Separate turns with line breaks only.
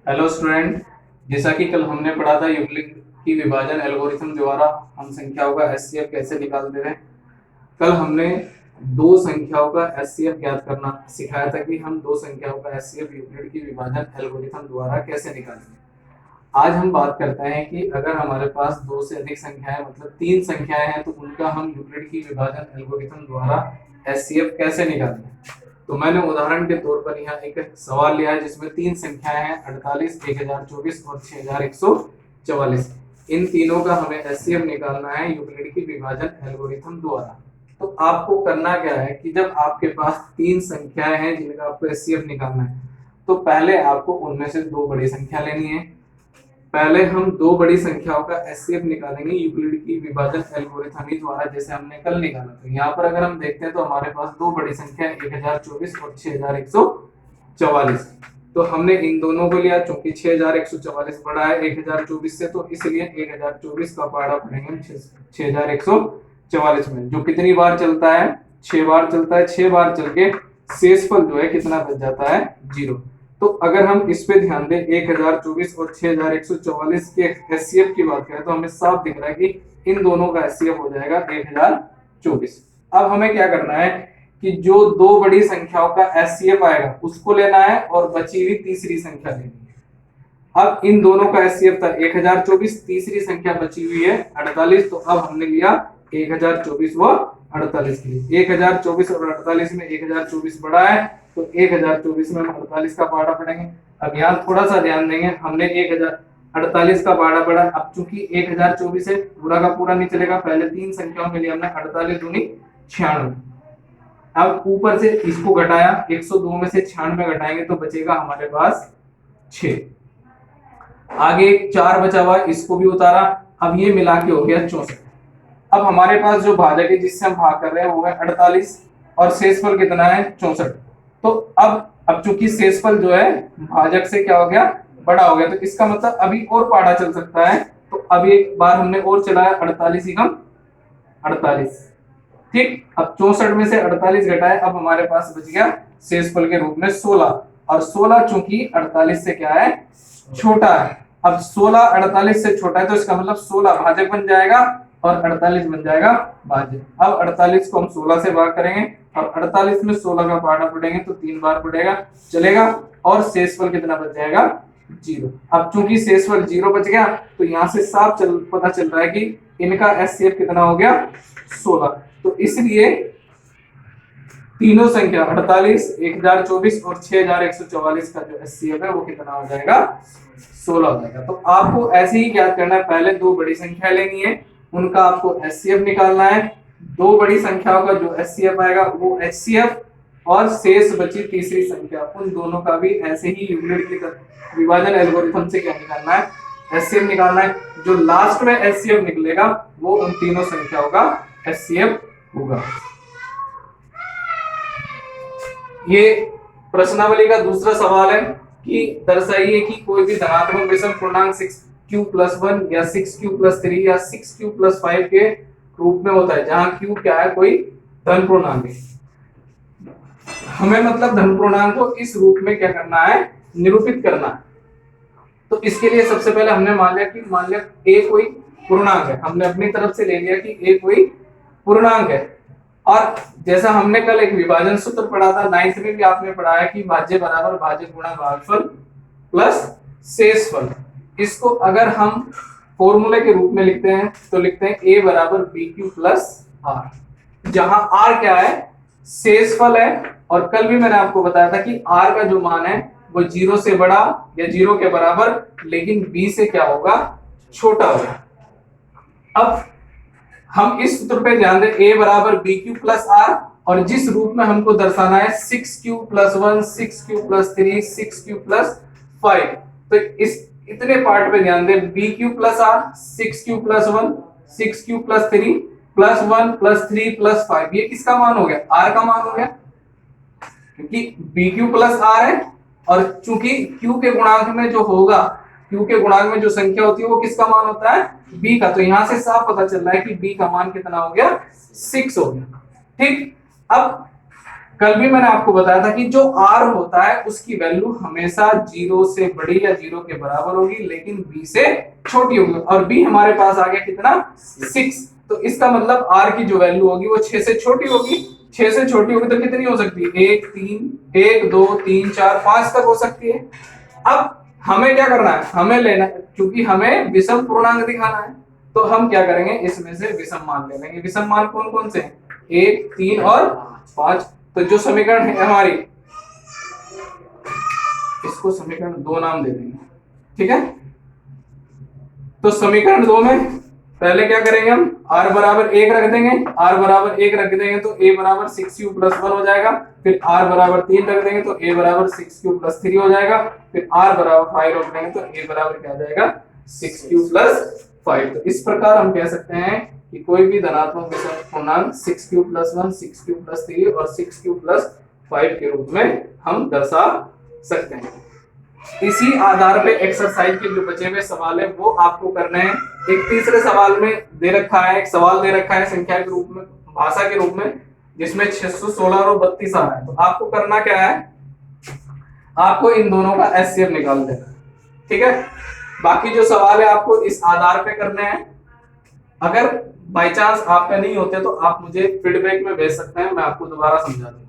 Hello student. जैसा कि कल हमने पढ़ा था यूक्लिड की विभाजन एल्गोरिथम द्वारा हम संख्याओं का एचसीएफ कैसे निकालते हैं। कल हमने दो संख्याओं का एचसीएफ ज्ञात करना सिखाया था कि हम दो संख्याओं का एचसीएफ यूक्लिड की विभाजन एल्गोरिथम द्वारा कैसे निकालेंगे। आज हम बात करते हैं कि अगर हमारे पास दो से अधिक संख्याएं मतलब तीन संख्याएं हैं तो उनका हम यूक्लिड की विभाजन एल्गोरिथम द्वारा एचसीएफ कैसे निकालेंगे। तो मैंने उदाहरण के तौर पर यहाँ एक सवाल लिया है जिसमें तीन संख्याएं हैं 48, 1024 और 6144। इन तीनों का हमें एचसीएफ निकालना है यूक्लिड की विभाजन एल्गोरिथम द्वारा। तो आपको करना क्या है कि जब आपके पास तीन संख्याएं हैं जिनका आपको एचसीएफ निकालना है तो पहले आपको उनमें से दो बड़ी संख्या लेनी है। पहले हम दो बड़ी संख्याओं का एचसीएफ निकालेंगे यूक्लिड की विभाजन एल्गोरिथम द्वारा, जैसे हमने कल निकाला था। यहाँ पर अगर हम देखते हैं तो हमारे पास दो बड़ी संख्या 1024 और 6144। तो हमने इन दोनों को लिया चूंकि 6144 बड़ा है 1024 से, तो इसलिए 1024 का पाड़ा पड़ेंगे 6144 में, जो कितनी बार चलता है 6 बार चलता है। 6 बार चल के शेषफल जो है कितना बच जाता है 0। तो अगर हम इस पे ध्यान दें 1024 और 6144 के एचसीएफ की बात करें तो हमें साफ दिख रहा है कि इन दोनों का एचसीएफ हो जाएगा 1024। अब हमें क्या करना है कि जो दो बड़ी संख्याओं का एचसीएफ आएगा उसको लेना है और बची हुई तीसरी संख्या लेनी है। अब इन दोनों का एचसीएफ था 1024, तीसरी संख्या बची हुई है 48, तो अब हमने लिया 1024 व 48 के लिए। 1024 और 48 में 1024 बड़ा है तो 1024 में हम 48 का पाड़ा पढ़ेंगे। अब यहाँ थोड़ा सा ध्यान देंगे, हमने 1048 का पाड़ा पढ़ा। अब चूंकि 1024 है पूरा का पूरा नहीं चलेगा, पहले तीन संख्याओं के लिए हमने 48 दूनी 96। अब ऊपर से इसको घटाया 102 में से 96 घटाएंगे तो बचेगा हमारे पास 6। आगे 4 बचा हुआ इसको भी उतारा, अब ये मिला के हो गया 64। अब हमारे पास जो भाजक है जिससे हम भाग कर रहे हैं वो है 48 और शेषफल कितना है 64। तो अब चूंकि शेषफल जो है भाजक से क्या हो गया बड़ा हो गया, तो इसका मतलब अभी और पाड़ा चल सकता है। तो अब एक बार हमने और चलाया 48 एकम 48, ठीक। अब 64 में से 48 घटाए, अब हमारे पास बच गया शेषफल के रूप में 16, और 16 चूंकि 48 से क्या है छोटा है। अब 16 48 से छोटा है तो इसका मतलब 16 भाजक बन जाएगा और 48 बन जाएगा भाजक। अब 48 को हम 16 से भाग करेंगे और 48 में 16 का पाड़ा पड़ेंगे तो 3 बार पड़ेगा चलेगा, और शेषफल कितना बच जाएगा 0। अब चूंकि शेषफल 0 बच गया तो यहाँ से साफ पता चल रहा है कि इनका एचसीएफ कितना हो गया 16। तो इसलिए तीनों संख्या 48, 1024 और 6144 का जो एचसीएफ है वो कितना हो जाएगा 16 हो जाएगा। तो आपको ऐसे ही ज्ञात करना है, पहले दो बड़ी संख्या लेनी है उनका आपको एचसीएफ निकालना है। दो बड़ी संख्याओं का जो एचसीएफ आएगा वो एचसीएफ, और शेष बची तीसरी संख्या उन दोनों का भी ऐसे ही यूक्लिड की विभाजन एल्गोरिथम से क्या निकालना है एचसीएफ निकालना है। जो लास्ट में एचसीएफ निकलेगा वो उन तीनों संख्याओं का एचसीएफ होगा। ये प्रश्नावली का दूसरा सवाल है कि दर्शाइए कि कोई भी धनात्मक विषम पूर्णांक 6q+1 या 6q+3 या 6q+5 के रूप में होता है, जहां q क्या है कोई धन पूर्णांक है। हमें मतलब धन पूर्णांक को इस रूप में क्या करना है निरूपित करना है। तो इसके लिए सबसे पहले हमने मान लिया a कोई पूर्णांक है, हमने अपनी तरफ से ले लिया कि a कोई पूर्णांक है। और जैसा हमने कल एक विभाजन सूत्र पढ़ा था 9th में भी आपने पढ़ा है कि भाज्य बराबर भाजक गुणा भागफल प्लस शेषफल। इसको अगर हम फॉर्मूले के रूप में लिखते हैं तो लिखते हैं a बराबर bq प्लस r, जहां r क्या है शेषफल है। और कल भी मैंने आपको बताया था कि r का जो मान है वो 0 से बड़ा या 0 के बराबर, लेकिन b से क्या होगा छोटा होगा। अब हम इस सूत्र पे ध्यान दें a बराबर bq प्लस r, और जिस रूप में हमको दर्शाना है 6q+1, 6q+3, 6q+5, तो इस इतने पार्ट पे ध्यान दें bq plus r, 6q+1, 6q+3 +1 +3 +5, ये किसका मान हो गया r का मान हो गया, क्योंकि bq प्लस r है। और चूंकि q के गुणांक में जो होगा q के गुणांक में जो संख्या होती है वो किसका मान होता है b का। तो यहां से साफ पता चल रहा है कि b का मान कितना हो गया 6 हो गया, ठीक। अब कल भी मैंने आपको बताया था कि जो r होता है उसकी वैल्यू हमेशा 0 से बड़ी या 0 के बराबर होगी, लेकिन b से छोटी होगी। और b हमारे पास आ गया कितना 6, तो इसका मतलब r की जो वैल्यू होगी वो 6 से छोटी होगी। 6 से छोटी होगी तो कितनी हो सकती है, 1 3 1 2 3 4 5 तक हो सकती है। अब हमें क्या करना है, हमें लेना, क्योंकि हमें विषम पूर्णांक दिखाना है, तो हम क्या करेंगे, इसमें से विषम मान ले लेंगे। विषम मान कौन कौन से हैं, 1 3 और 5। तो जो समीकरण है हमारी, इसको समीकरण 2 नाम दे देंगे, ठीक है। तो समीकरण 2 में पहले क्या करेंगे, हम r बराबर 1 रख देंगे। r बराबर 1 रख देंगे तो a बराबर 6u प्लस 1 हो जाएगा। फिर r बराबर 3 रख देंगे तो a बराबर 6q प्लस 3 हो जाएगा। फिर r बराबर 5 रख देंगे तो a बराबर क्या आ जाएगा, 6q प्लस 5। तो इस प्रकार हम कह सकते हैं कि कोई भी धनात्मक विषम पूर्णांक 6q प्लस 1 6q प्लस 3 और 6q प्लस 5 के रूप में हम दर्शा सकते हैं। इसी आधार पे एक्सरसाइज के जो बचे हुए सवाल है वो आपको करने हैं। एक तीसरे सवाल में दे रखा है, एक सवाल दे रखा है संख्या के रूप में, भाषा के रूप में, जिसमें 616 और 32 आ रहा है। तो आपको करना क्या है, आपको इन दोनों का एचसीएफ निकाल देना, ठीक है। बाकी जो सवाल है आपको इस आधार पे करने हैं। अगर बाई चांस आपका नहीं होते तो आप मुझे फीडबैक में भेज सकते हैं, मैं आपको दोबारा समझा दूंगा।